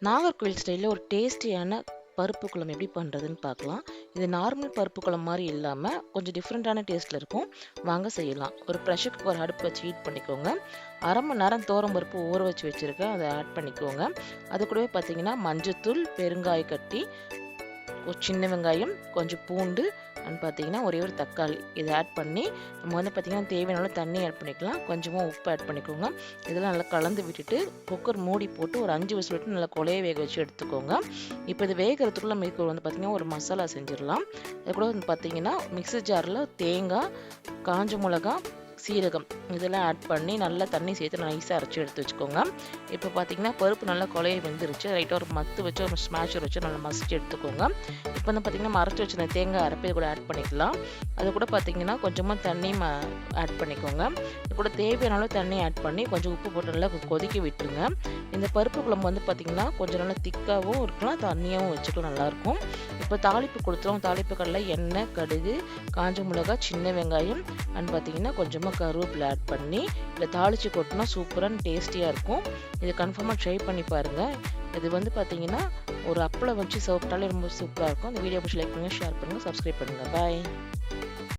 நாகர்கோவில் ஸ்டைலில் ஒரு டேஸ்டியான பருப்பு குழம்பு எப்படி பண்ணுறதுன்னு பார்க்கலாம். இது நார்மல் பருப்பு குழம்பு மாதிரி இல்லாமல் கொஞ்சம் டிஃப்ரெண்ட்டான டேஸ்ட்டில் இருக்கும். வாங்க செய்யலாம். ஒரு ப்ரெஷர் குக்கர் அடுப்பு வச்சு ஹீட் பண்ணிக்கோங்க. அரை மணி நேரம் தோரம் பருப்பு ஊற வச்சு வச்சுருக்கேன், அதை ஆட் பண்ணிக்கோங்க. அது கூடவே பார்த்தீங்கன்னா மஞ்சத்தூள், பெருங்காய கட்டி, ஒரு சின்ன வெங்காயம், கொஞ்சம் பூண்டு அண்ட் பார்த்தீங்கன்னா ஒரே ஒரு தக்காளி இதை ஆட் பண்ணி நம்ம வந்து பார்த்தீங்கன்னா தேவையான தண்ணி ஆட் பண்ணிக்கலாம். கொஞ்சமாக உப்பு ஆட் பண்ணிக்கோங்க. இதெல்லாம் நல்லா கலந்து விட்டுட்டு குக்கர் மூடி போட்டு ஒரு 5 விசில் விட்டு நல்லா கொலையை வேக வச்சு எடுத்துக்கோங்க. இப்போ இது வேகிறதுக்குள்ள நம்ம வந்து பார்த்தீங்கன்னா ஒரு மசாலா செஞ்சிடலாம். அது கூட வந்து பார்த்தீங்கன்னா மிக்ஸி ஜாரில் தேங்காய், காஞ்ச மிளகா, சீரகம் இதெல்லாம் ஆட் பண்ணி நல்லா தண்ணி சேர்த்து நைஸாக அரைச்சி எடுத்து வச்சுக்கோங்க. இப்போ பார்த்தீங்கன்னா பருப்பு நல்லா கொலையை வெந்துருச்சு. ரைட்டாக ஒரு மத்து வச்சு ஒரு ஸ்மாஷர் வச்சு நல்லா மசிச்சு எடுத்துக்கோங்க. இப்போ வந்து பார்த்தீங்கன்னா மறைச்சி வச்சு தேங்காய் அரைப்பை கூட ஆட் பண்ணிக்கலாம். அது கூட பார்த்தீங்கன்னா கொஞ்சமாக தண்ணி ஆட் பண்ணிக்கோங்க. இது கூட தேவையான அளவு தண்ணி ஆட் பண்ணி கொஞ்சம் உப்பு போட்டு நல்லா கொதிக்க விட்டுருங்க. இந்த பருப்பு குழம்பு வந்து பார்த்தீங்கன்னா கொஞ்சம் நல்லா திக்காகவும் இருக்கலாம், தண்ணியாகவும் வச்சுக்கலாம், நல்லாயிருக்கும். இப்போ தாளிப்பு கொடுத்துரும். தாளிப்பு கடலை, எண்ணெய், கடுகு, காஞ்ச மிளகாய், சின்ன வெங்காயம் அண்ட் பார்த்தீங்கன்னா கொஞ்சமாக கருவேப்பிலை ஆட் பண்ணி இதை தாளித்து கொட்டினா சூப்பராக டேஸ்டியாக இருக்கும். இது கன்ஃபார்மாக ட்ரை பண்ணி பாருங்கள். இது வந்து பார்த்தீங்கன்னா ஒரு அப்பளம் வச்சு சாப்பிட்டாலே ரொம்ப சூப்பராக இருக்கும். இந்த வீடியோ பிடிச்சி லைக் பண்ணுங்கள், ஷேர் பண்ணுங்கள், சப்ஸ்கிரைப் பண்ணுங்கள். பாய்.